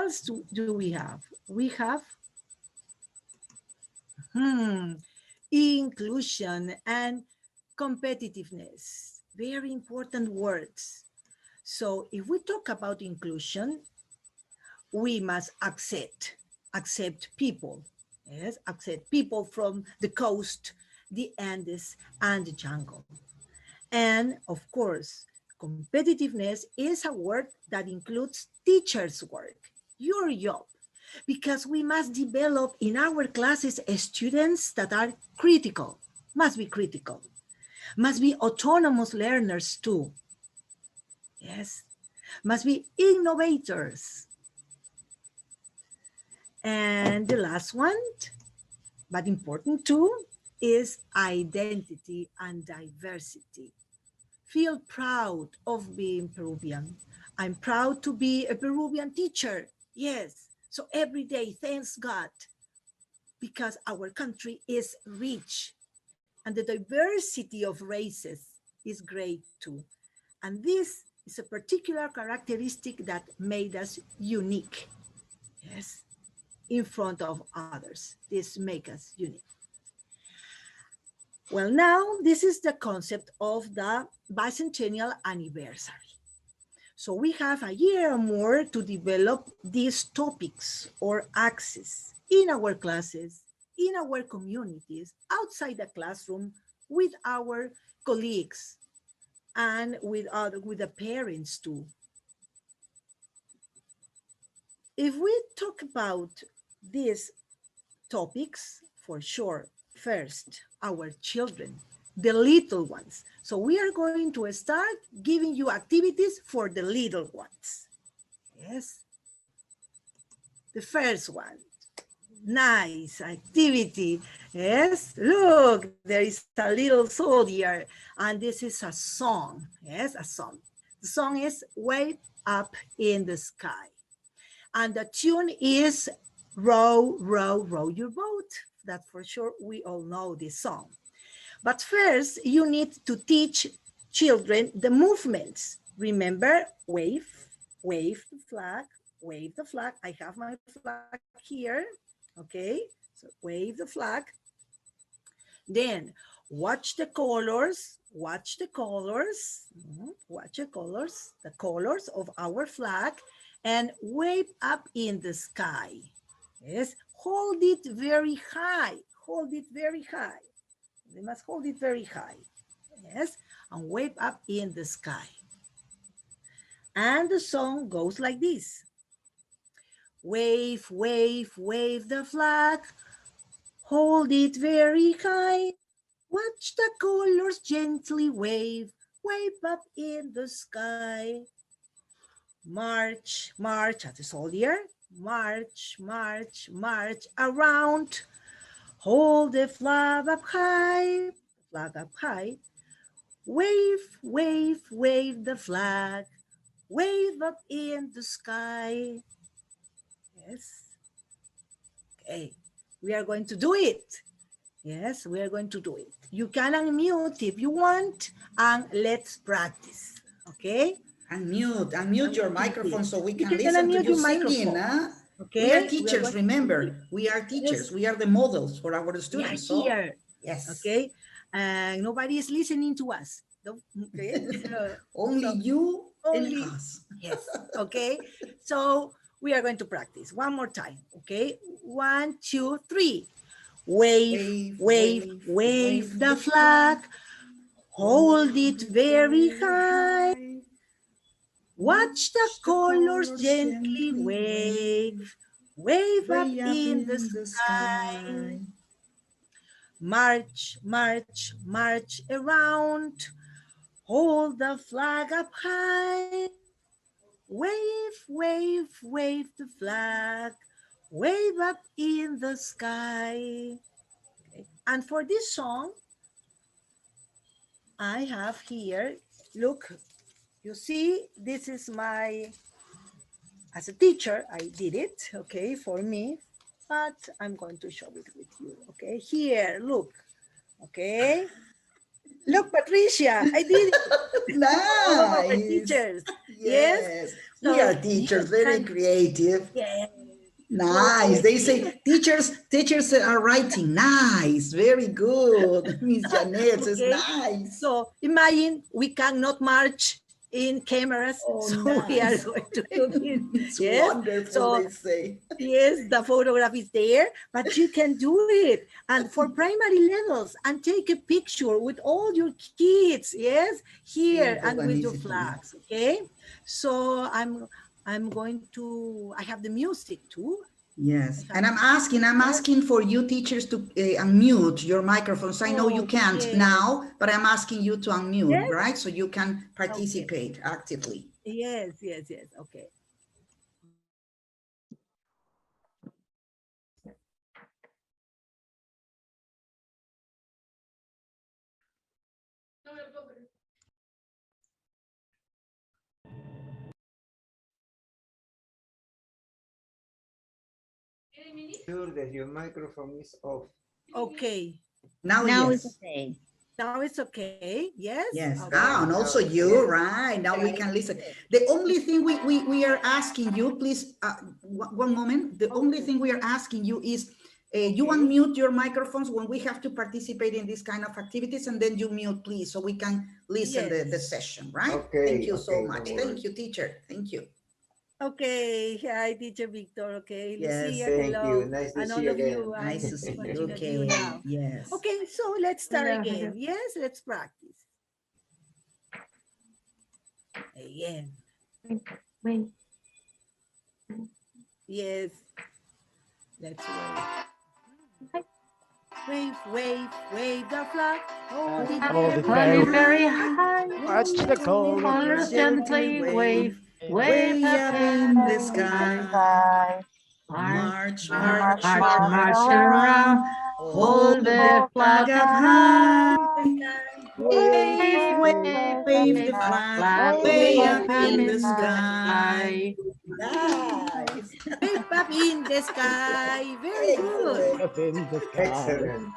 else do we have? We have inclusion and competitiveness. Very important words. So if we talk about inclusion, we must accept people. Yes, accept people from the coast, the Andes, and the jungle. And of course, competitiveness is a word that includes teachers' work, your job, because we must develop in our classes students that are critical, must be autonomous learners too. Yes, must be innovators. And the last one, but important too, is identity and diversity. Feel proud of being Peruvian. I'm proud to be a Peruvian teacher. Yes. So every day, thanks God, because our country is rich and the diversity of races is great too. And this is a particular characteristic that made us unique. Yes. In front of others. This makes us unique. Well, now this is the concept of the bicentennial anniversary. So we have a year or more to develop these topics or axes in our classes, in our communities, outside the classroom, with our colleagues, and with the parents too. If we talk about these topics, for sure, first, our children, the little ones. So we are going to start giving you activities for the little ones. Yes. The first one, nice activity. Yes, look, there is a little soldier, and this is a song. Yes, a song. The song is Way Up in the Sky. And the tune is Row, Row, Row Your Boat. That for sure, we all know this song. But first, you need to teach children the movements. Remember, wave, wave the flag, wave the flag. I have my flag here, okay? So wave the flag. Then watch the colors, watch the colors, watch the colors of our flag, and wave up in the sky. Yes, hold it very high, hold it very high. They must hold it very high. Yes, and wave up in the sky. And the song goes like this. Wave, wave, wave the flag. Hold it very high. Watch the colors gently wave. Wave up in the sky. March, march as a soldier. March, march, march around. Hold the flag up high. Flag up high. Wave, wave, wave the flag. Wave up in the sky. Yes. Okay, we are going to do it. Yes, we are going to do it. You can unmute if you want, and let's practice. Okay? Unmute your microphone so we can you listen to you your singing. microphone. Okay? We are teachers, remember. We are teachers. Yes. We are the models for our students. We are here. So, yes. Okay? And nobody is listening to us. Okay? Only you only, and us. Yes. Okay? So we are going to practice one more time. Okay? 1, 2, 3. Wave, wave, wave the flag. Hold it very high. Watch the colors gently wave. Wave up in the sky. March, march, march around. Hold the flag up high. Wave, wave, wave the flag. Wave up in the sky. Okay. And for this song, I have here, look, you see, this is my, as a teacher, I did it, okay, for me, but I'm going to show it with you, okay? Here, look, okay? Look, Patricia, I did it. All of our Nice. teachers. Yes. Yes. So We are you teachers, very can, creative. yes. Nice. So They say teachers are writing. Nice. Very good. Miss Janet says okay. nice. So imagine we cannot march in cameras, Oh, so we are nice. going to do this. It's Yes. wonderful, So they say. yes, the photograph is there, but you can do it. And for primary levels, and take a picture with all your kids, yes, here Sí, qué and with your buenísimo. flags, okay? So I'm going to, I have the music too. Yes, I and have, I'm yes. asking for you teachers to unmute your microphones. I know you Oh, can't yes. now, but I'm asking you to unmute, Yes? right? So you can Okay. participate actively. Yes, yes, yes. Okay. Sure that your microphone is off. Okay. Now, Now yes. it's okay. Now it's okay. Yes? Yes. Okay. Ah, and also you, Yes. right? Now we can listen. The only thing we are asking you, please, one moment. The only thing we are asking you is you Okay. unmute your microphones when we have to participate in this kind of activities, and then you mute, please, so we can listen the Yes. session, right? Okay, Thank you so okay, no much. worries. Thank you, teacher. Thank you. Okay. Hi, Teacher Victor. Okay. Yes. Lucia, Thank you. hello. Nice to And see all you of you, again. I'm Nice to see you. watching at you Okay. now. Yes. Okay, so let's start Hello, again. hello. Yes, let's practice. Again. Wait. Yes. Let's wave. Wave, wave the flag. Hold it Hold it Hold it very very high. Watch the Hold color it gently. Wave. Wave way up up in the in the sky. sky. March, March, march, march, march march around. around. Hold Hold the the flag flag up up high. high. Wave, Wave, wave, wave, wave the wave the flag flag. way Wave up up in the in the sky. sky. Nice. Wave up in the sky. Very good. Excellent. up in the sky. Excellent.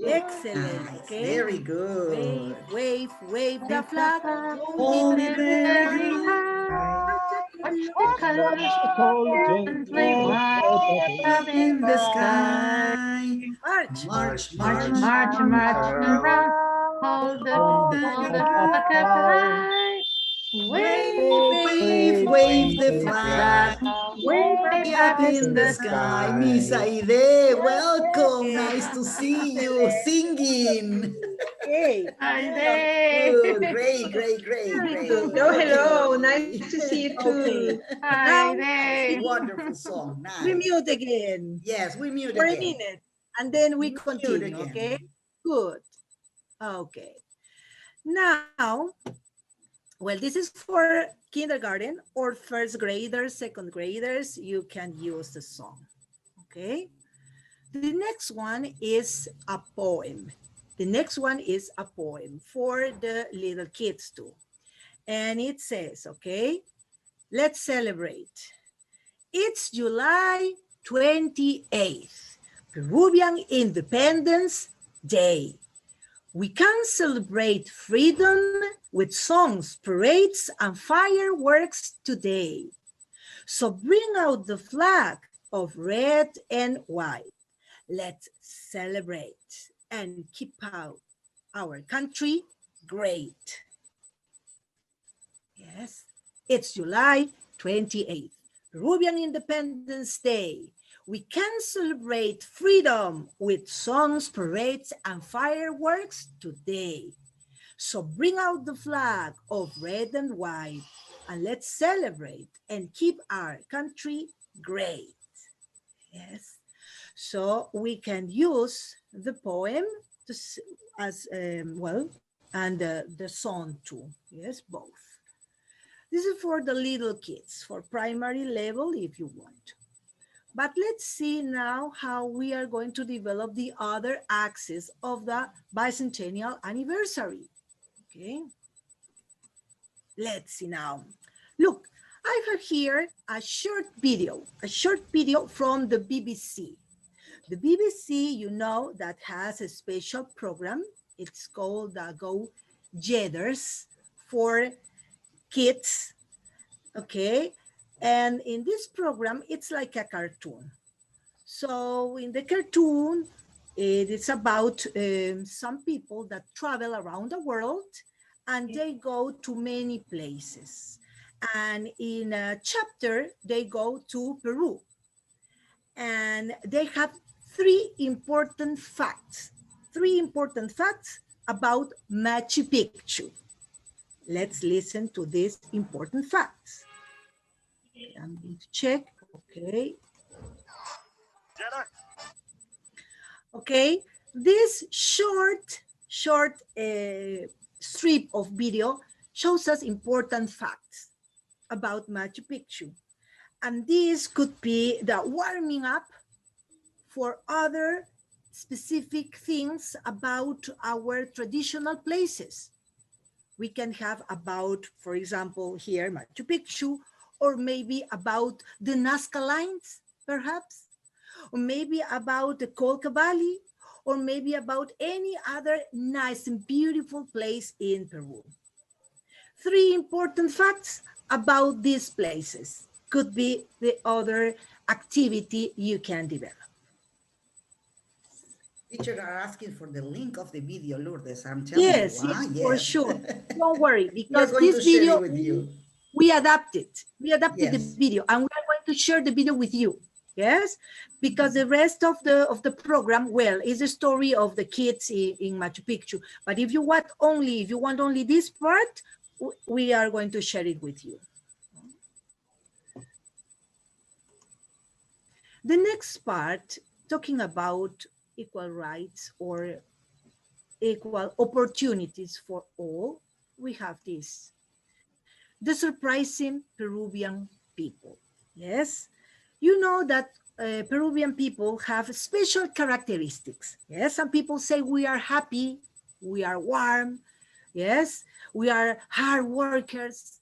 Excellent. Nice. Okay. Very good. Wave, wave the Wave the flag. flag. Hold Hold it it very Very very high. high. high. Watch the colors Watch the color gently gently wide Up up in in the the sky. sky. March. March, March, march, march, March march around. around. Hold the, hold the hold flag the up flag up high. high. Wave, Wave, wave, Wave, wave the the flag. flag. Wave Way up up in in the the sky. sky. Miss Sky. Aide, welcome. Okay. Nice to see you Excellent. singing. Okay. Hi Now, there. Good, great, great, great, very great. good. Hello, hello. Okay. Nice to see you Okay. too. Now Hi Nice, there. wonderful song. we Nice. mute again Yes, we mute for a again. minute and then we Mute continue. again. Okay. Good. Okay. Now, well, this is for kindergarten or first graders, second graders. You can use the song. Okay. The next one is a poem. The next one is a poem for the little kids too. And it says, okay, let's celebrate. It's July 28th, Peruvian Independence Day. We can celebrate freedom with songs, parades, and fireworks today. So bring out the flag of red and white. Let's celebrate and keep out our country great. Yes, it's July 28th, Peruvian Independence Day. We can celebrate freedom with songs, parades, and fireworks today. So bring out the flag of red and white and let's celebrate and keep our country great. Yes. So we can use the poem to, as well, and the song too. Yes, both. This is for the little kids, for primary level if you want. But let's see now how we are going to develop the other axis of the bicentennial anniversary. Okay. Let's see now. Look, I have here a short video from the BBC. The BBC, you know, that has a special program. It's called Go Jedders for kids, okay? And in this program, it's like a cartoon. So in the cartoon, it is about some people that travel around the world and they go to many places. And in a chapter, they go to Peru. And they have three important facts about Machu Picchu. Let's listen to these important facts. I'm going to check, okay. Okay, this short strip of video shows us important facts about Machu Picchu. And this could be the warming up for other specific things about our traditional places. We can have about, for example, here, Machu Picchu, or maybe about the Nazca Lines, perhaps, or maybe about the Colca Valley, or maybe about any other nice and beautiful place in Peru. Three important facts about these places could be the other activity you can develop. Teachers are asking for the link of the video, Lourdes. I'm telling you. Yes, Huh? for sure. Don't worry, We're because going this to share video, it with you. we adapted the Yes. video, and we are going to share the video with you. Yes, because the rest of the program, well, is a story of the kids in Machu Picchu. But if you want only this part, we are going to share it with you. The next part, talking about equal rights or equal opportunities for all, we have this. The surprising Peruvian people. Yes, you know that Peruvian people have special characteristics. Yes, some people say we are happy, we are warm, yes, we are hard workers.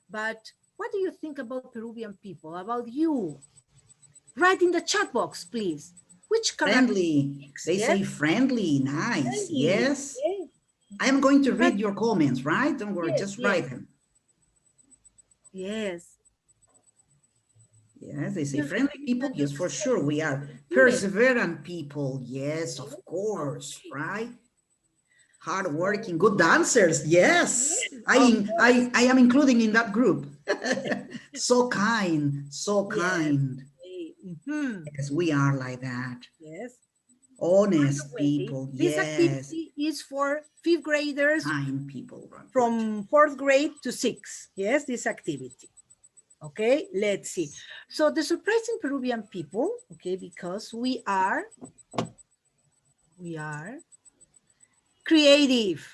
But what do you think about Peruvian people, about you? Write in the chat box, please. Which Friendly. characteristics? They Yes? say friendly, nice. Friendly, Yes. okay. I'm going to read But your comments, right? Don't worry, yes, just yes, write them. yes. Yes, they say You friendly people. Yes, for sure. We are perseverant people. Yes, of course, right? Hardworking, good dancers. Yes, I am including in that group. So kind, so Yes. kind. Mhm. Yes, we are like that. Yes. By the Honest way, people. this Yes, activity is for fifth graders kind people. Right, good. from fourth grade to sixth. Yes, this activity. Okay, let's see. So the surprising Peruvian people, okay, because we are creative,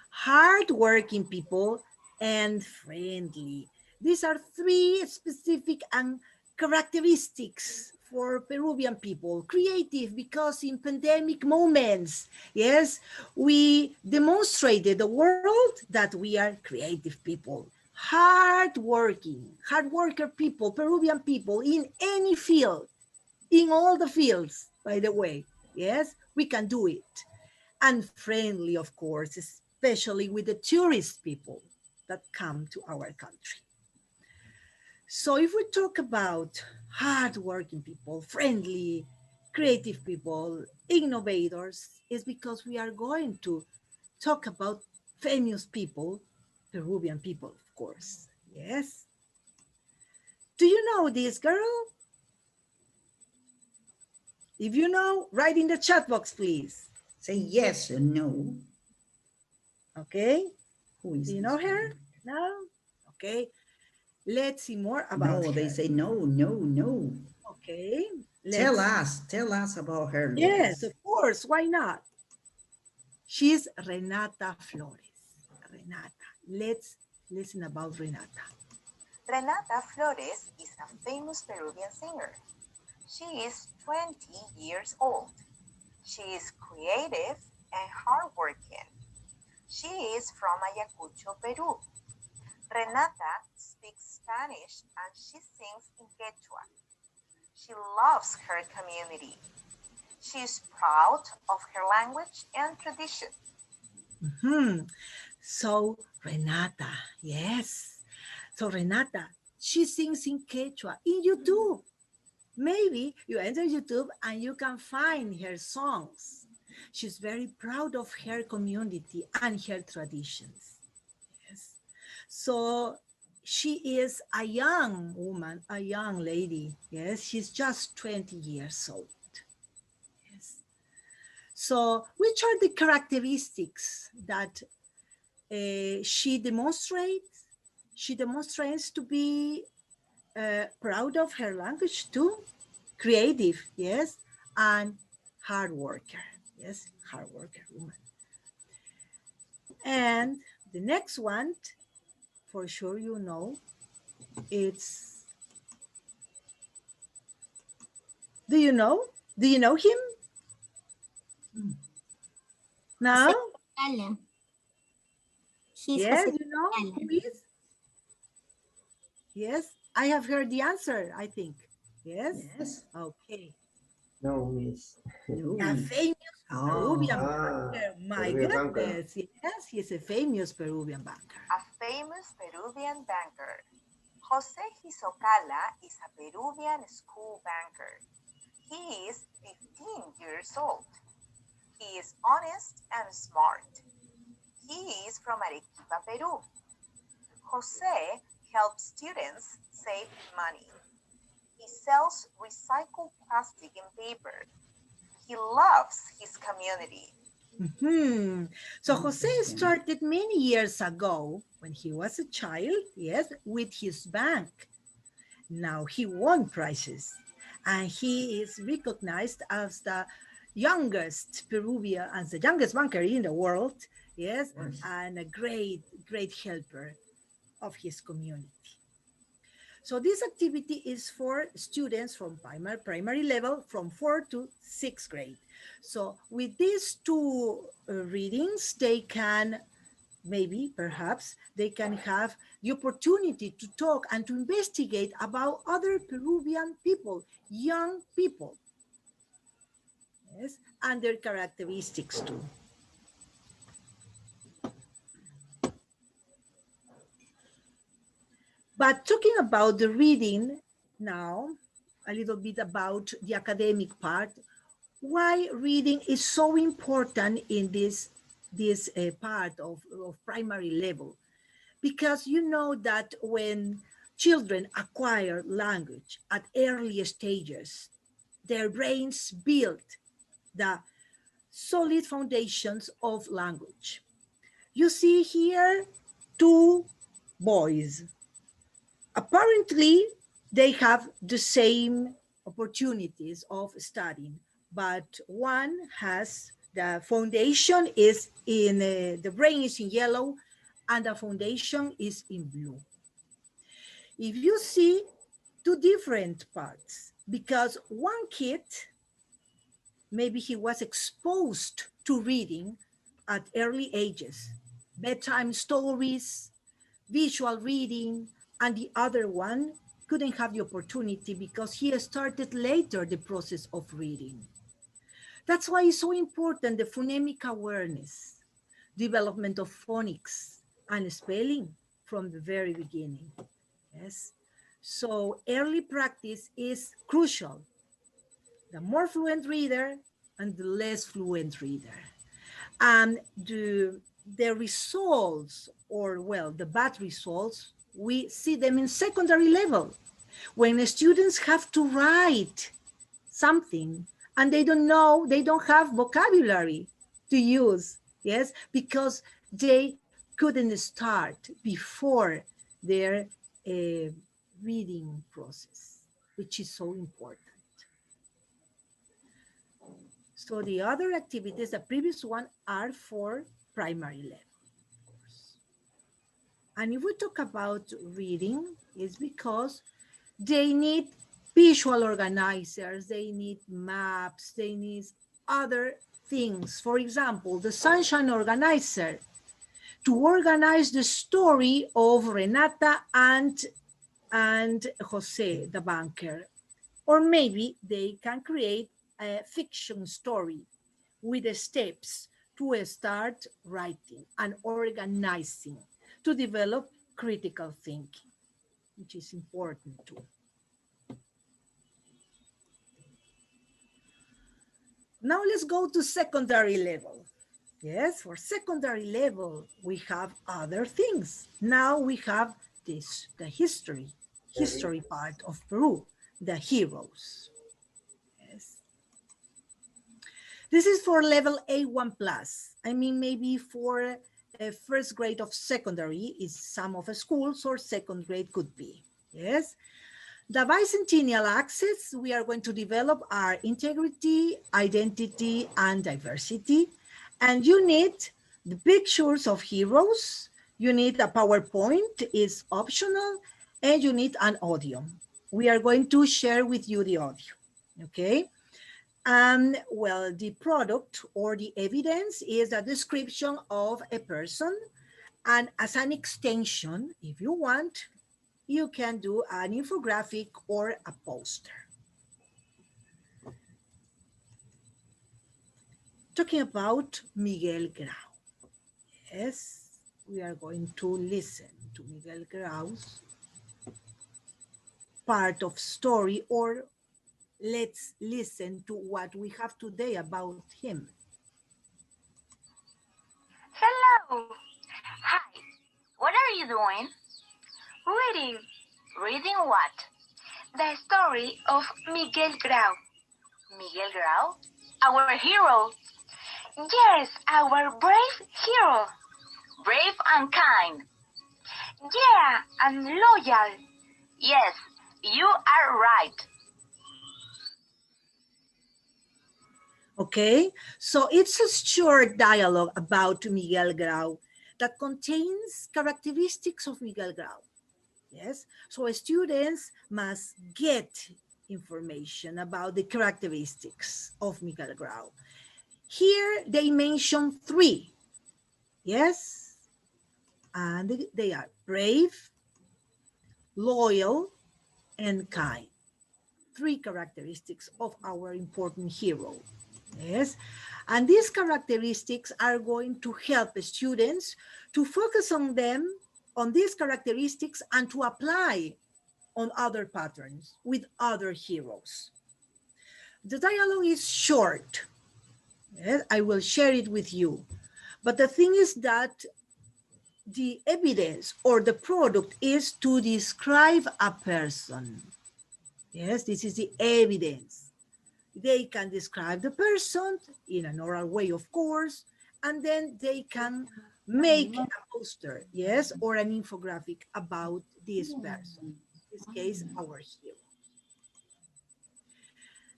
hardworking people, and friendly. These are three specific and characteristics for Peruvian people. Creative, because in pandemic moments, yes, we demonstrated the world that we are creative people. Hard worker people, Peruvian people in any field, in all the fields, by the way. Yes, we can do it. And friendly, of course, especially with the tourist people that come to our country. So if we talk about hardworking people, friendly, creative people, innovators, it's because we are going to talk about famous people, Peruvian people, of course. Yes. Do you know this girl? If you know, write in the chat box, please. Say yes and no. Okay. Who is Do you this know her? one? No? Okay. Let's see more about No, her. they say no, no, no. Okay. Tell us about her, Yes, Lourdes. of course. Why not? She's Renata Flores. Renata. Let's listen about Renata. Renata Flores is a famous Peruvian singer. She is 20 years old. She is creative and hardworking. She is from Ayacucho, Peru. Renata speaks Spanish and she sings in Quechua. She loves her community. She is proud of her language and tradition. So Renata, yes. So Renata, she sings in Quechua in YouTube. Maybe you enter YouTube and you can find her songs. She's very proud of her community and her traditions. Yes. So she is a young woman, a young lady. Yes, she's just 20 years old. Yes. So, which are the characteristics that she demonstrates? She demonstrates to be proud of her language too, creative, yes, and hard worker, yes, hard worker woman. And the next one, for sure you know, it's, do you know? Do you know him? No? Alan. He's Yes, Jose you know Alan. who is? Yes, I have heard the answer, I think. Yes? Yes. Okay. No, miss. A famous Peruvian Oh. banker. My Peruvian banker. goodness. Yes, he's a famous Peruvian banker. A famous Peruvian banker. Jose Hisocala is a Peruvian school banker. He is 15 years old. He is honest and smart. He is from Arequipa, Peru. Jose helps students save money. He sells recycled plastic and paper. He loves his community. So Jose started many years ago when he was a child, yes, with his bank. Now he won prizes and he is recognized as the youngest Peruvian, as the youngest banker in the world, yes, and a great, great helper of his community. So this activity is for students from primary level from 4th to 6th grade. So with these two readings, they can maybe, perhaps, they can have the opportunity to talk and to investigate about other Peruvian people, young people, yes, and their characteristics too. But talking about the reading now, a little bit about the academic part, why reading is so important in this part of primary level. Because you know that when children acquire language at early stages, their brains build the solid foundations of language. You see here two boys. Apparently, they have the same opportunities of studying, but one has the foundation is in, the brain is in yellow and the foundation is in blue. If you see two different parts, because one kid, maybe he was exposed to reading at early ages, bedtime stories, visual reading, and the other one couldn't have the opportunity because he started later the process of reading. That's why it's so important, the phonemic awareness, development of phonics and spelling from the very beginning. Yes. So early practice is crucial. The more fluent reader and the less fluent reader. And the results, or well, the bad results, we see them in secondary level. When the students have to write something and they don't know, they don't have vocabulary to use, yes, because they couldn't start before their reading process, which is so important. So the other activities, the previous one, are for primary level. And if we talk about reading, it's because they need visual organizers, they need maps, they need other things. For example, the sunshine organizer to organize the story of Renata and Jose, the banker. Or maybe they can create a fiction story with the steps to start writing and organizing to develop critical thinking, which is important too. Now let's go to secondary level. Yes, for secondary level, we have other things. Now we have this, the history part of Peru, the heroes. Yes. This is for level A1 plus. I mean, maybe for first grade of secondary is some of the schools, or second grade could be. Yes. The bicentennial axis we are going to develop are integrity, identity, and diversity. And you need the pictures of heroes. You need a PowerPoint, is optional, and you need an audio. We are going to share with you the audio, okay? And well, the product or the evidence is a description of a person. And as an extension, if you want, you can do an infographic or a poster. Talking about Miguel Grau. Yes, we are going to listen to Miguel Grau's part of story, or let's listen to what we have today about him. Hello. Hi. What are you doing? Reading. Reading what? The story of Miguel Grau. Miguel Grau? Our hero. Yes, our brave hero. Brave and kind. Yeah, and loyal. Yes, you are right. Okay, so it's a short dialogue about Miguel Grau that contains characteristics of Miguel Grau. Yes, so students must get information about the characteristics of Miguel Grau. Here they mention 3. Yes, and they are brave, loyal, and kind. 3 characteristics of our important hero. Yes, and these characteristics are going to help students to focus on them, on these characteristics, and to apply on other patterns with other heroes. The dialogue is short. Yes, I will share it with you. But the thing is that the evidence or the product is to describe a person. Yes, this is the evidence. They can describe the person in an oral way, of course, and then they can make a poster, yes, or an infographic about this person, in this case, our hero.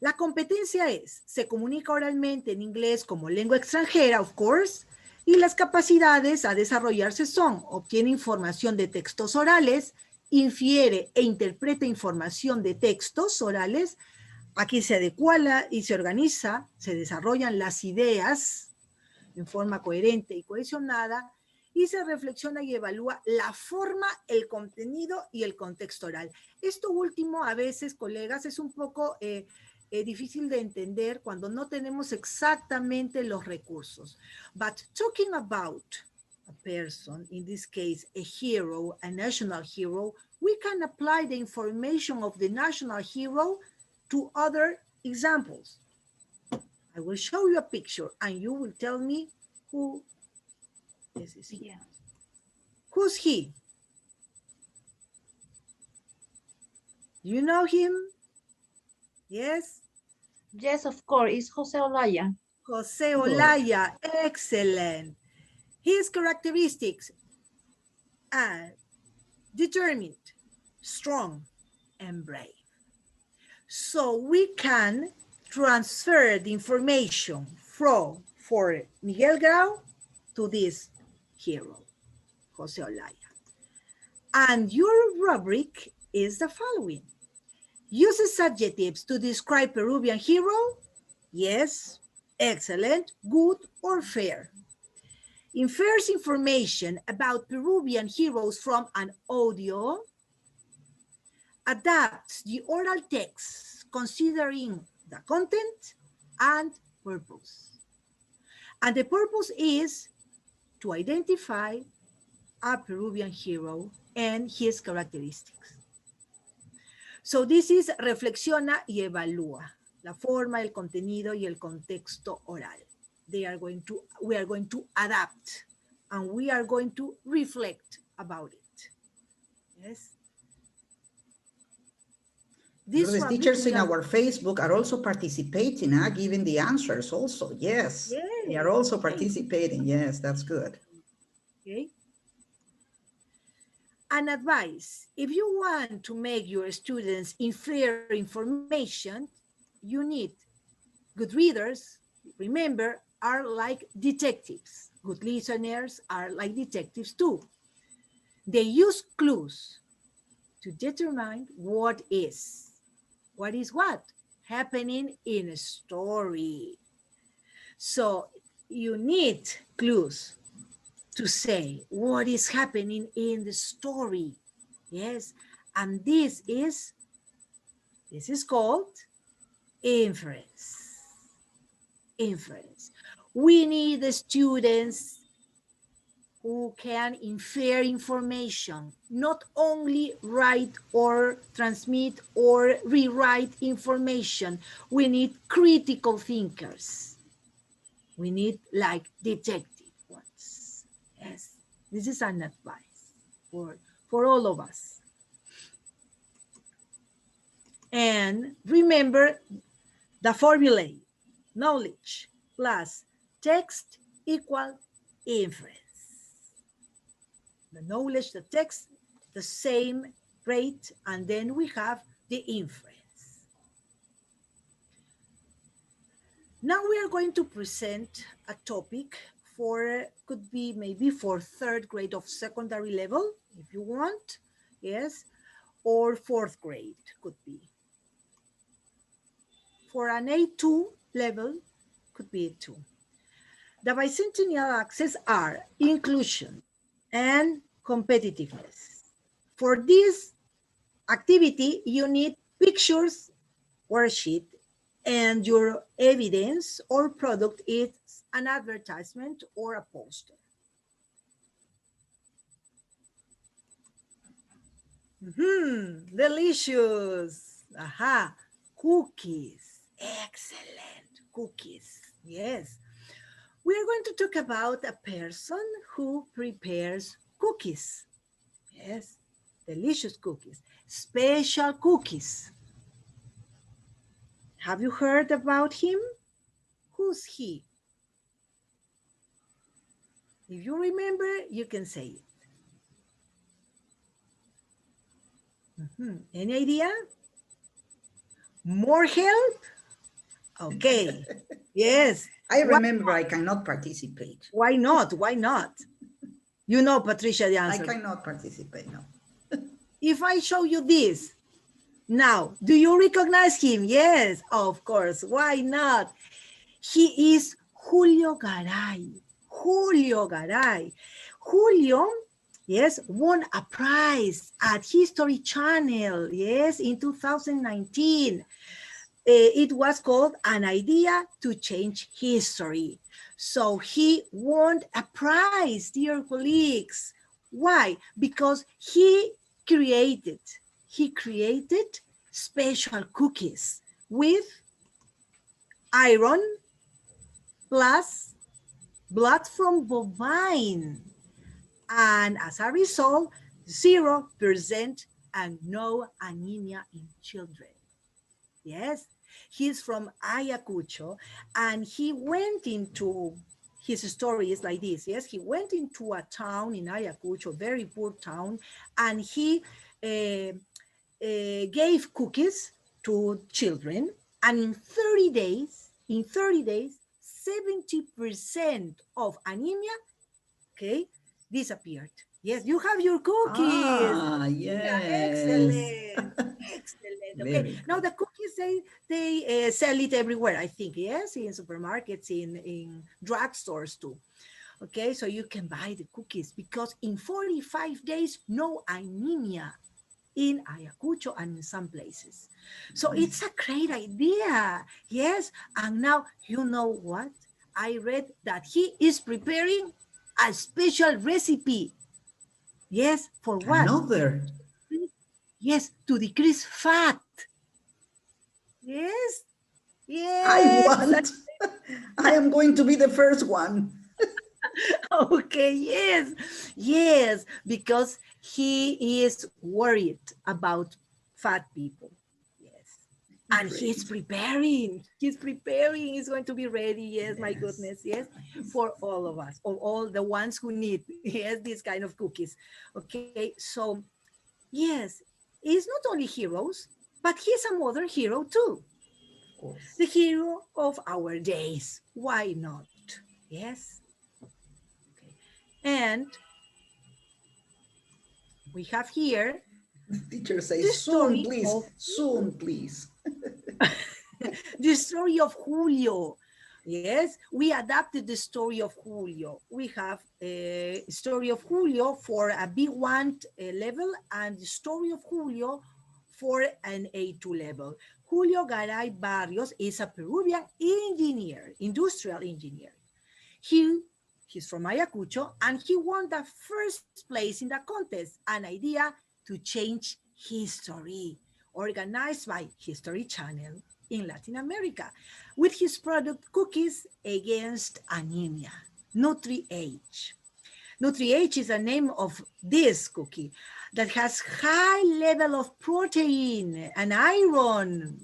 La competencia es, se comunica oralmente en inglés como lengua extranjera, of course, y las capacidades a desarrollarse son, obtiene información de textos orales, infiere e interpreta información de textos orales, aquí se adecua y se organiza, se desarrollan las ideas en forma coherente y cohesionada, y se reflexiona y evalúa la forma, el contenido y el contexto oral. Esto último a veces, colegas, es un poco difícil de entender cuando no tenemos exactamente los recursos. But talking about a person, in this case, a hero, a national hero, we can apply the information of the national hero to other examples. I will show you a picture and you will tell me who this is he. Yeah. Who's he? You know him? Yes? Yes, of course. It's Jose Olaya. Jose Olaya, excellent. His characteristics are determined, strong, and brave. So we can transfer the information for Miguel Grau to this hero, Jose Olaya. And your rubric is the following. Uses adjectives to describe Peruvian hero? Yes, excellent, good, or fair. Infers information about Peruvian heroes from an audio. Adapts the oral text considering the content and purpose. And the purpose is to identify a Peruvian hero and his characteristics. So this is reflexiona y evalúa, la forma, el contenido y el contexto oral. We are going to adapt and we are going to reflect about it. Yes. The teachers in our Facebook are also participating, giving the answers also. Yes, they are also participating. Yes, that's good. Okay. An advice, if you want to make your students infer information, you need good readers, remember, are like detectives. Good listeners are like detectives too. They use clues to determine what is what happening in a story. So you need clues to say what is happening in the story. Yes, and this is called inference. Inference. We need the students who can infer information, not only write or transmit or rewrite information. We need critical thinkers. We need like detective ones. Yes, this is an advice for all of us. And remember the formula, knowledge plus text equal inference. The knowledge, the text, the same rate, and then we have the inference. Now we are going to present a topic could be maybe for third grade of secondary level, if you want, yes, or fourth grade could be. For an A2 level, could be A2. The bicentennial axes are inclusion and competitiveness. For this activity, you need pictures, worksheet, and your evidence or product is an advertisement or a poster. Delicious. Aha, cookies. Excellent, cookies. Yes. We are going to talk about a person who prepares cookies. Yes, delicious cookies, special cookies. Have you heard about him? Who's he? If you remember, you can say it. Any idea? More help? Okay. Yes. I remember I cannot participate. Why not? Why not? You know, Patricia, the answer. I cannot participate, no. If I show you this, now, do you recognize him? Yes, of course. Why not? He is Julio Garay. Julio Garay. Julio, yes, won a prize at History Channel, yes, in 2019. It was called An Idea to Change History. So he won a prize, dear colleagues. Why? Because he created special cookies with iron plus blood from bovine. And as a result, 0% and no anemia in children. Yes, he's from Ayacucho, and he went into, his story is like this, yes, he went into a town in Ayacucho, very poor town, and he gave cookies to children, and in 30 days, 70% of anemia, okay, disappeared. Yes, you have your cookies. Ah, yes. Yeah, excellent, excellent. Okay, now the cookies, they sell it everywhere, I think, yes, in supermarkets, in drugstores too. Okay, so you can buy the cookies because in 45 days, no anemia. in Ayacucho and in some places. So it's a great idea. Yes. And now, you know what? I read that he is preparing a special recipe. Yes. For what? Another. Yes. To decrease fat. Yes. I Yes. want. I am going to be the first one. Okay, yes, yes, because he is worried about fat people. Yes. And Great. he's preparing, he's going to be ready. Yes, my Yes. goodness, yes, for all of us, or all the ones who need, yes, these kind of cookies. Okay, so yes, he's not only heroes, but he's a modern hero too. Of course. The hero of our days. Why not? Yes. Okay. And we have here Teacher the says, soon, story please. of Soon, please. the story of Julio. Yes, we adapted the story of Julio. We have a story of Julio for a B1 level and the story of Julio for an A2 level. Julio Garay Barrios is a Peruvian engineer, industrial engineer. He, he's from Ayacucho and he won the first place in the contest, an idea to change history, organized by History Channel in Latin America, with his product Cookies Against Anemia, Nutri-H. Nutri-H is the name of this cookie that has high level of protein and iron,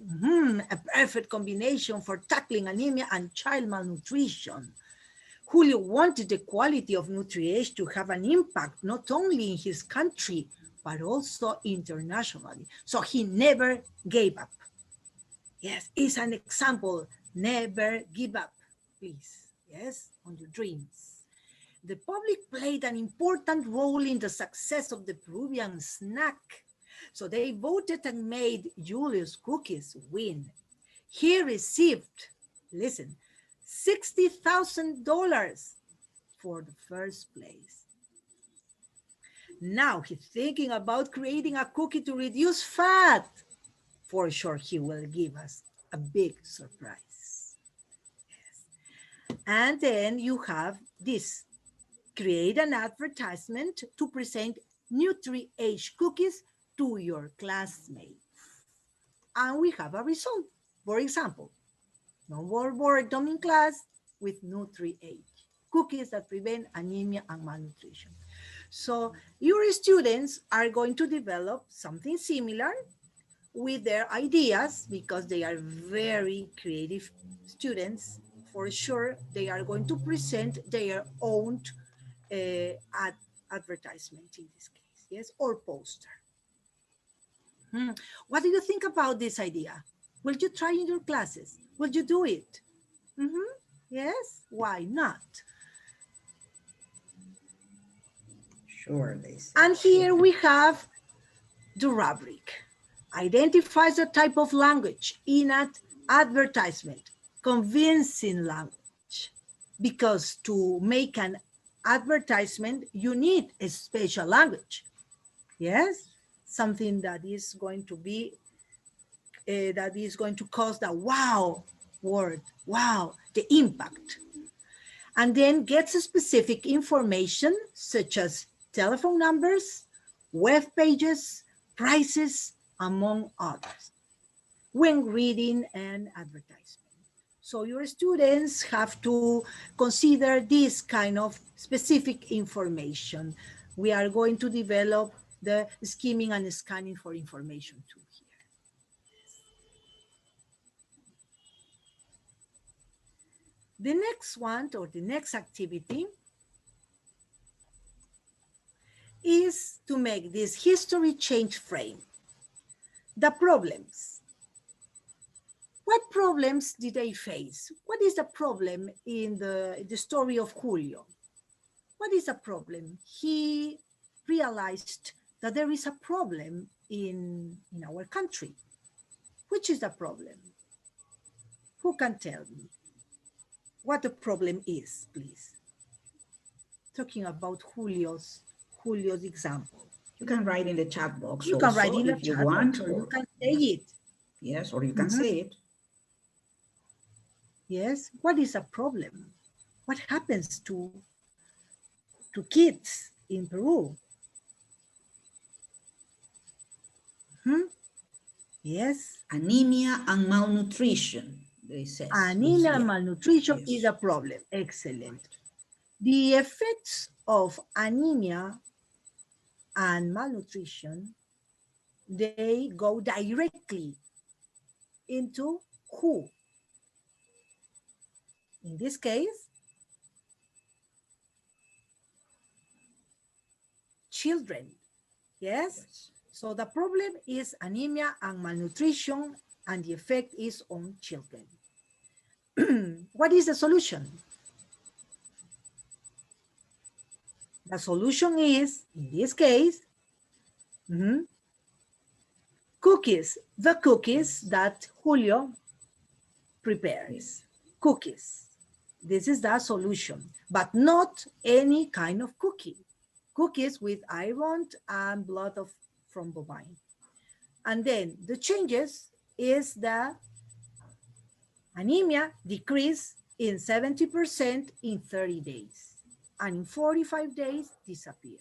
a perfect combination for tackling anemia and child malnutrition. Julio wanted the quality of Nutri-H to have an impact not only in his country, but also internationally. So he never gave up. Yes, it's an example. Never give up, please. Yes, on your dreams. The public played an important role in the success of the Peruvian snack. So they voted and made Julio's cookies win. He received, listen, $60,000 for the first place. Now he's thinking about creating a cookie to reduce fat. For sure, he will give us a big surprise. Yes. And then you have this. Create an advertisement to present Nutri-H cookies to your classmates. And we have a result. For example, no more boredom in class with Nutri-H, cookies that prevent anemia and malnutrition. So your students are going to develop something similar with their ideas because they are very creative students. For sure, they are going to present their own advertisement in this case, yes, or poster. What do you think about this idea? Will you try in your classes? Will you do it? Yes, why not? Sure, they say. And here we have the rubric. Identifies the type of language in an advertisement, convincing language. Because to make an advertisement, you need a special language. Yes, something that is going to be, that is going to cause the wow word, wow, the impact. And then gets specific information such as telephone numbers, web pages, prices, among others, when reading an advertisement. So your students have to consider this kind of specific information. We are going to develop the skimming and scanning for information too here. The next one, or the next activity, is to make this history change frame. The problems. What problems did they face? What is the problem in the story of Julio? What is the problem? He realized that there is a problem in our country. Which is the problem? Who can tell me what the problem is, please? Talking about Julio's example. You can write in the chat box You can also write in the if you chat want, box, or you or can say it. yes, or you can say it. Yes. What is a problem? What happens to kids in Peru? Yes. Anemia and malnutrition, they says. Anemia and here. malnutrition Yes. is a problem. Excellent. The effects of anemia and malnutrition, they go directly into who? In this case, children. Yes? Yes. So the problem is anemia and malnutrition, and the effect is on children. What is the solution? The solution is, in this case, cookies. The cookies that Julio prepares. Cookies. This is the solution, but not any kind of cookie. Cookies with iron and blood from bovine. And then the changes is the anemia decrease in 70% in 30 days, and in 45 days disappear.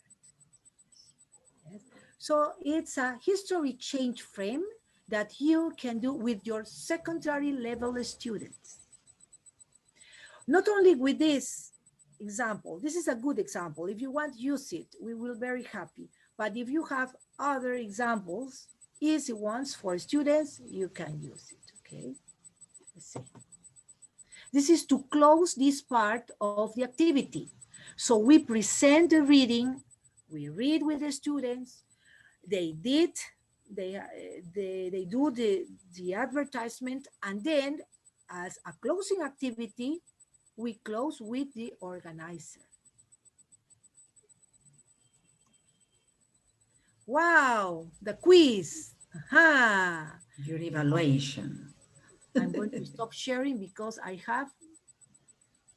Yes. So it's a history change frame that you can do with your secondary level students. Not only with this example, this is a good example. If you want, use it. We will be very happy. But if you have other examples, easy ones for students, you can use it, okay? Let's see. This is to close this part of the activity. So we present the reading, we read with the students, they do the advertisement, and then as a closing activity, we close with the organizer. Wow, the quiz. Aha. Your evaluation. I'm going to stop sharing because I have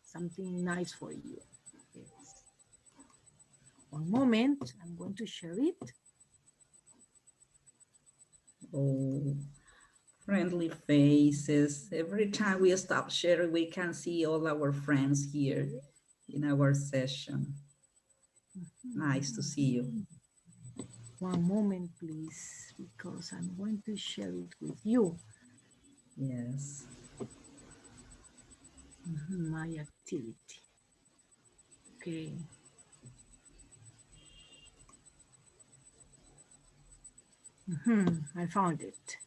something nice for you. Yes. One moment, I'm going to share it. Oh, friendly faces. Every time we stop sharing, we can see all our friends here in our session. Nice to see you. One moment, please, because I'm going to share it with you. Yes. My activity. Okay. I found it.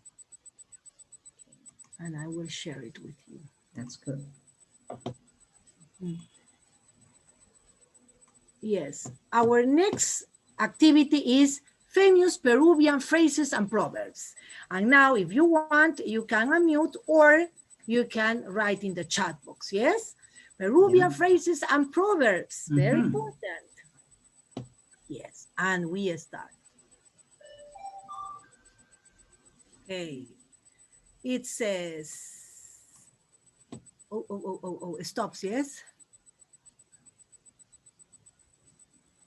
And I will share it with you. That's good. Yes. Our next activity is famous Peruvian phrases and proverbs. And now, if you want, you can unmute or you can write in the chat box, yes? Peruvian phrases and proverbs, very important. Yes, and we start. Okay. It says, it stops, yes?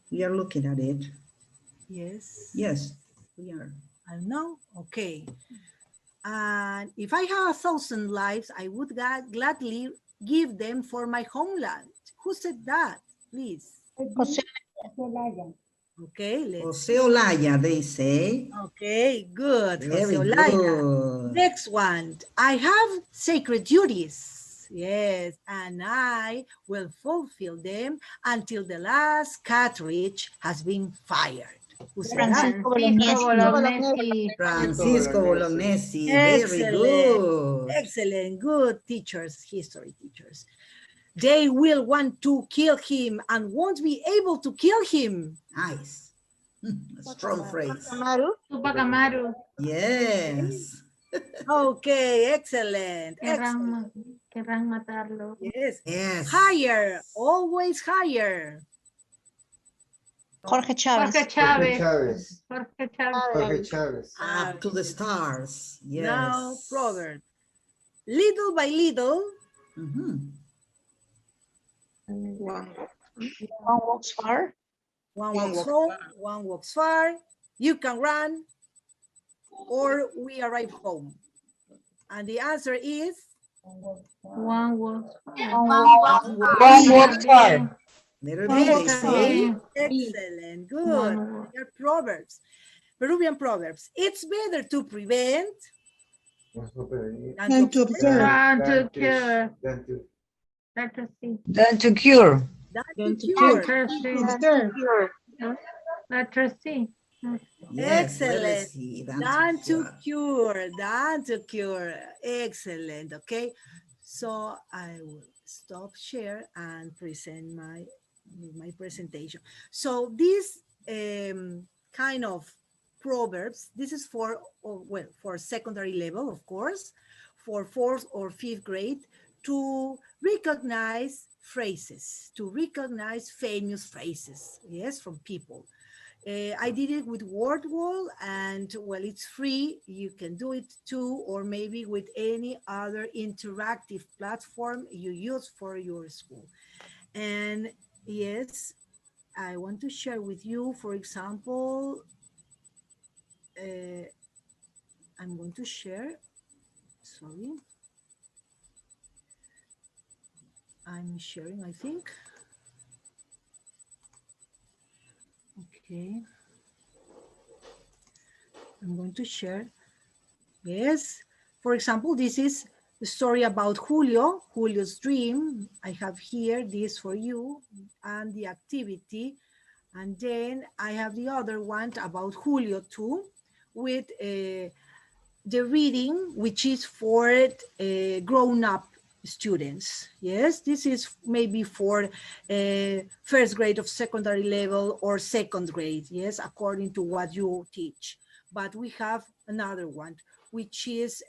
We are looking at it. Yes. Yes, we are. I know, okay. And if I have 1,000 lives, I would gladly give them for my homeland. Who said that, please? Okay, let's Jose Olaya, they say. Okay, good. Very Jose Olaya. good. Next one. I have sacred duties. Yes, and I will fulfill them until the last cartridge has been fired. Who said that? Francisco Bolognesi, very Excellent. good. Excellent. Good teachers, history teachers. They will want to kill him and won't be able to kill him. Nice. A strong phrase. Tupacamaru. Yes. Okay, excellent. Querrán matarlo. Yes. Yes. Higher, always higher. Jorge Chávez. Jorge Chávez. Jorge Chávez. Jorge Chávez. Up to the stars. Yes. Now, proverb. Little by little. One walks far. One walks home, one walks far. you can run, or we arrive home? And the answer is One was One was far. Letter B, they say. excellent, good. One word. They're proverbs, Peruvian proverbs. It's better to prevent than to observe. Trying to cure. Letter C. Than to cure. Than to cure. Letter C. Letter C. Yes, letter Excellent. C. Than to cure, than to cure. Excellent. Okay. So I will stop share and present my presentation. So this kind of proverbs, this is for, well, for secondary level, of course, for 4th or 5th grade, to recognize phrases, to recognize famous phrases, yes, from people. I did it with WordWall, and well, it's free. You can do it too, or maybe with any other interactive platform you use for your school. And yes, I want to share with you, for example, I'm going to share, sorry. I'm sharing, I think. Okay. I'm going to share. Yes. For example, this is the story about Julio, Julio's dream. I have here this for you and the activity. And then I have the other one about Julio too, with the reading, which is for grown-up students. Yes, this is maybe for 1st grade of secondary level or 2nd grade, yes, according to what you teach. But we have another one, which is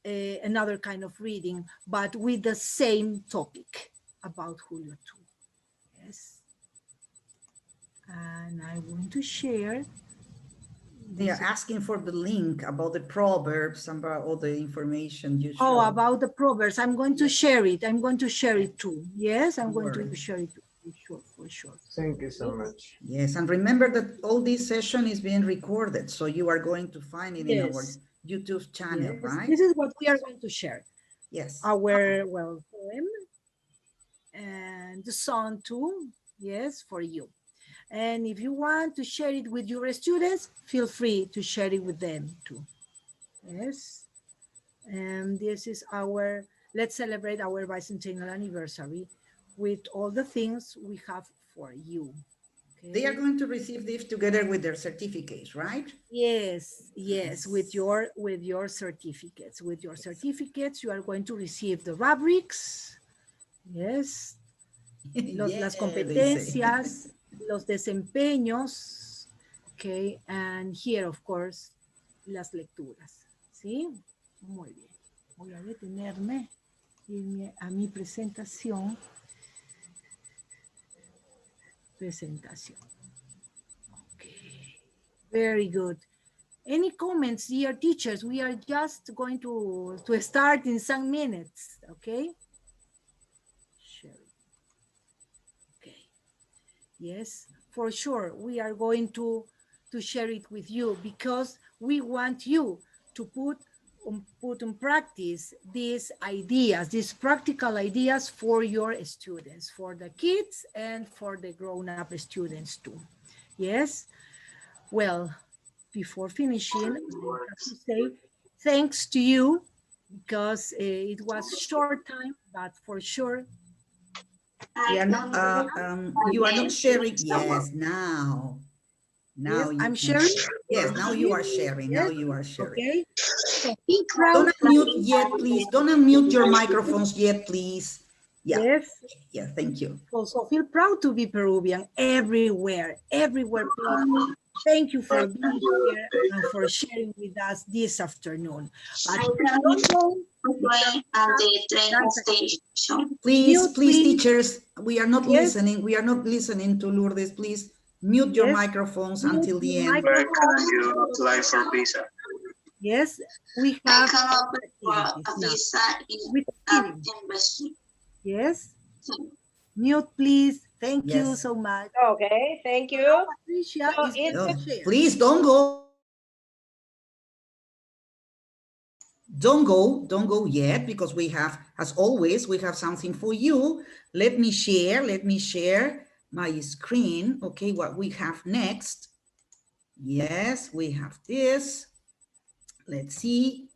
another kind of reading, but with the same topic about Julio too. Yes. And I want to share. They are asking for the link about the proverbs and about all the information you Oh, showed. about the proverbs. I'm going to share it. I'm going to share it too. Yes, I'm going Word. to share it too, for sure. Thank you so much. Yes, and remember that all this session is being recorded, so you are going to find it in our Yes. YouTube channel, Yes. right? This is what we are going to share. Yes. Our, well, poem and the song too. Yes, for you. And if you want to share it with your students, feel free to share it with them too. Yes. And this is our, let's celebrate our bicentennial anniversary with all the things we have for you. Okay? They are going to receive this together with their certificates, right? Yes, yes, with your certificates. With your certificates, you are going to receive the rubrics. Yes. Las competencias, los desempeños. Okay, and here, of course, las lecturas. ¿Sí? Muy bien. Voy a detenerme, irme a mi presentación. Presentación. Okay. Very good. Any comments, dear teachers? We are just going to start in some minutes, okay? Share. Okay. Yes, for sure. We are going to share it with you because we want you to put in practice these ideas, these practical ideas for your students, for the kids and for the grown-up students too. Yes. Well, before finishing, I have to say thanks to you because it was short time, but for sure. Yeah, you are not sharing. Yes, now. Now yes, you I'm sharing. Yes, now you are sharing. Yes. Now you are sharing. Okay. Don't unmute yet, please. Don't unmute your microphones yet, please. Yeah. Yes. Yeah, thank you. Also feel proud to be Peruvian everywhere, everywhere. Please. Thank you for being here and for sharing with us this afternoon. But please, teachers, we are not listening. We are not listening to Lourdes. Please mute your microphones until the end. Where can you apply for visa? Yes, we have visa in with embassy. yes. Mute, please. Thank you Yes. so much. Okay, thank you. Patricia So is going it's to share. Please don't go. Don't go yet, because we have, as always, we have something for you. Let me share my screen. Okay, what we have next. Yes, we have this. Let's see.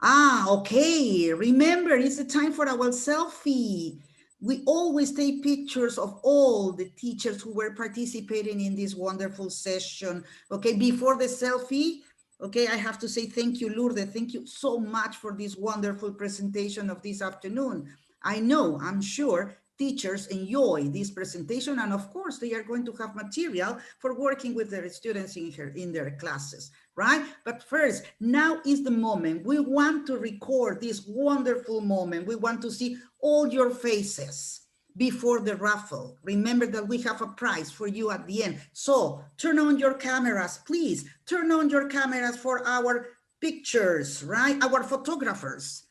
Okay. Remember, it's the time for our selfie. We always take pictures of all the teachers who were participating in this wonderful session. Okay, before the selfie, okay, I have to say thank you, Lourdes. Thank you so much for this wonderful presentation of this afternoon. I know, I'm sure, teachers enjoy this presentation, and of course, they are going to have material for working with their students in their classes, right? But first, now is the moment. We want to record this wonderful moment. We want to see all your faces before the raffle. Remember that we have a prize for you at the end. So turn on your cameras, please. Turn on your cameras for our pictures, right? Our photographers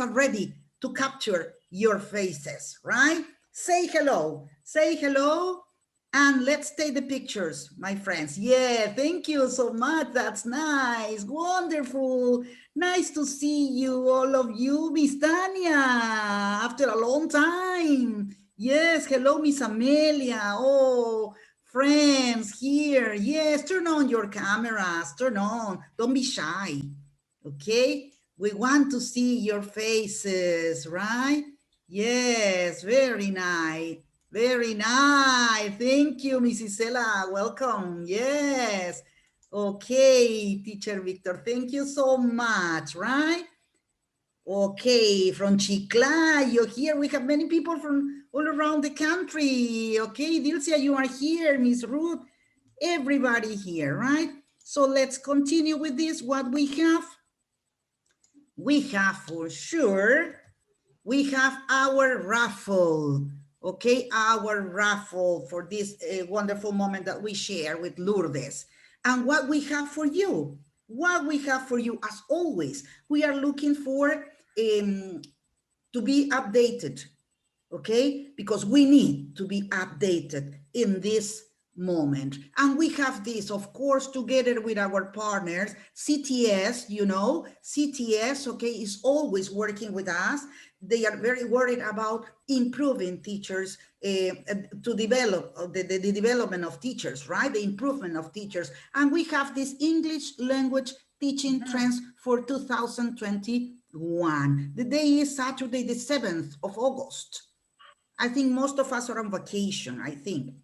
are ready to capture your faces, right? Say hello, and let's take the pictures, my friends. Yeah, thank you so much. That's nice, wonderful. Nice to see you, all of you. Miss Tania, after a long time. Yes, hello, Miss Amelia. Oh, friends here. Yes, turn on your cameras, turn on. Don't be shy, okay? We want to see your faces, right? Yes, very nice. Very nice. Thank you, Mrs. Ella. Welcome. Yes. Okay, Teacher Victor. Thank you so much, right? Okay, from Chiclayo here. We have many people from all around the country. Okay, Dilcia, you are here. Miss Ruth, everybody here, right? So let's continue with this. What we have for sure, we have our raffle, okay? Our raffle for this wonderful moment that we share with Lourdes. And what we have for you, as always, we are looking for to be updated, okay? Because we need to be updated in this moment. And we have this, of course, together with our partners, CTS, you know, CTS, okay, is always working with us. They are very worried about improving teachers, to develop the development of teachers, right? The improvement of teachers. And we have this English language teaching trends for 2021. The day is Saturday, the 7th of August. I think most of us are on vacation, I think,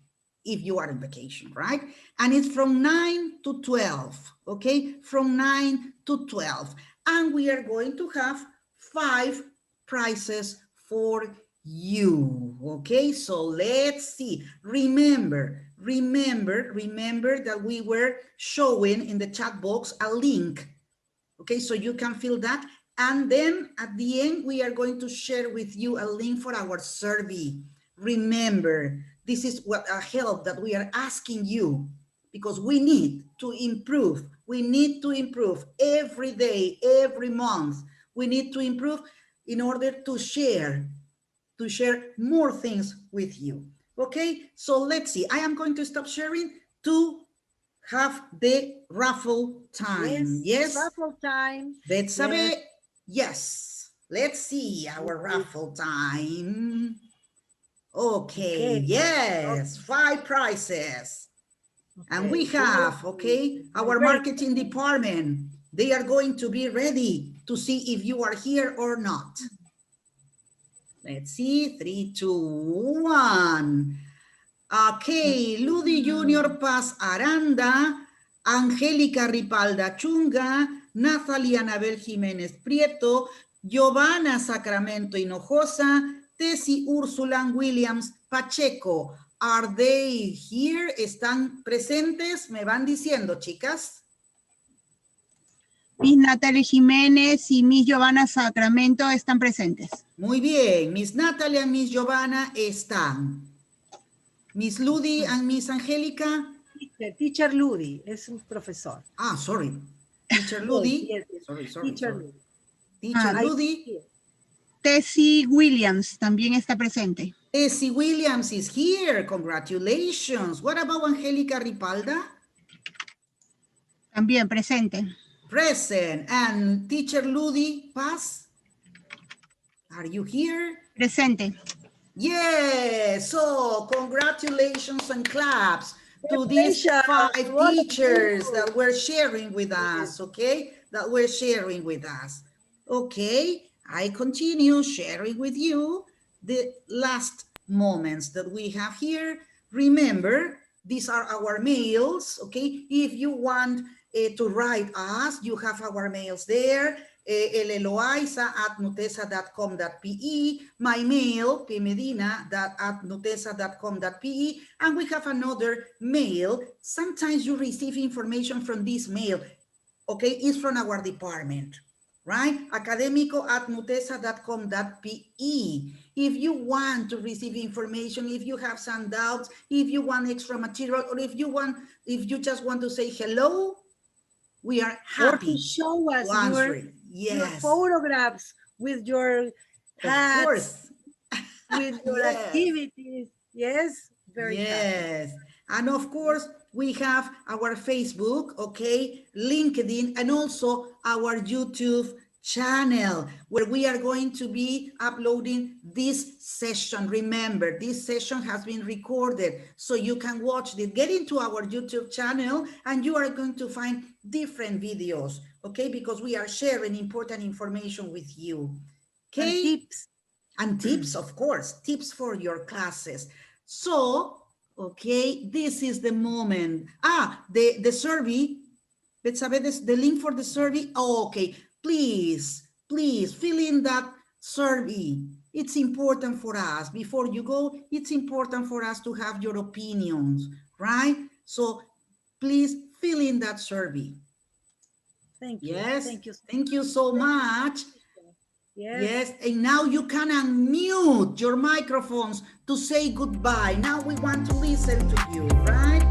if you are on vacation, right? And it's from 9 to 12, okay? From 9 to 12. And we are going to have 5 prizes for you, okay? So let's see. Remember that we were showing in the chat box a link, okay? So you can fill that. And then at the end, we are going to share with you a link for our survey. Remember, this is what a help that we are asking you, because we need to improve. We need to improve every day, every month. We need to improve in order to share more things with you. Okay, so let's see. I am going to stop sharing to have the raffle time. Yes. Raffle time. Betsabe, yes. Let's see our raffle time. Okay, yes, 5 prizes. And we have, okay, our marketing department. They are going to be ready to see if you are here or not. Let's see, 3, 2, 1. Okay, Ludi Junior Paz Aranda, Angélica Ripalda Chunga, Nathalie Anabel Jiménez Prieto, Giovanna Sacramento Hinojosa, Tessie Úrsula Williams Pacheco. Are they here? ¿Están presentes? Me van diciendo, chicas. Miss Natalie Jiménez y Miss Giovanna Sacramento están presentes. Muy bien, Miss Natalia y Miss Giovanna están. Miss Ludi and Miss Angélica. Teacher Ludi es un profesor. Ah, sorry. Teacher Ludi. Yes, yes. Sorry. Teacher Ludi. Teacher Ludi. Tessie Williams también está presente. Essie Williams is here. Congratulations. What about Angelica Ripalda? También presente. Present. And teacher Ludi Paz? Are you here? Presente. Yes. So congratulations and claps to these Congratulations, 5 all of teachers you. that were sharing with us, okay? That were sharing with us. Okay, I continue sharing with you the last moments that we have here. Remember, these are our mails, okay? If you want to write us, you have our mails there. Eloisa@nutesa.com.pe, my mail, pmedina@nutesa.com.pe, and we have another mail. Sometimes you receive information from this mail, okay? It's from our department, right? academico@nutesa.com.pe. If you want to receive information, if you have some doubts, if you want extra material, or if you just want to say hello, we are Or happy to show us to answer it. your Yes, photographs with your of hats, course. with your Yes. activities. Yes, very happy. Yes. And of course, we have our Facebook, okay, LinkedIn, and also our YouTube channel where we are going to be uploading this session. Remember, this session has been recorded, so you can watch it. Get into our YouTube channel and you are going to find different videos, okay, because we are sharing important information with you. Okay. And tips. And tips, of course, tips for your classes. So, okay, this is the moment. The survey, let's have the link for the survey. Oh, okay, please fill in that survey. It's important for us. Before you go, it's important for us to have your opinions, right? So please fill in that survey. Thank you. Yes, Thank you so much. Yes. And now you can unmute your microphones to say goodbye. Now we want to listen to you, right?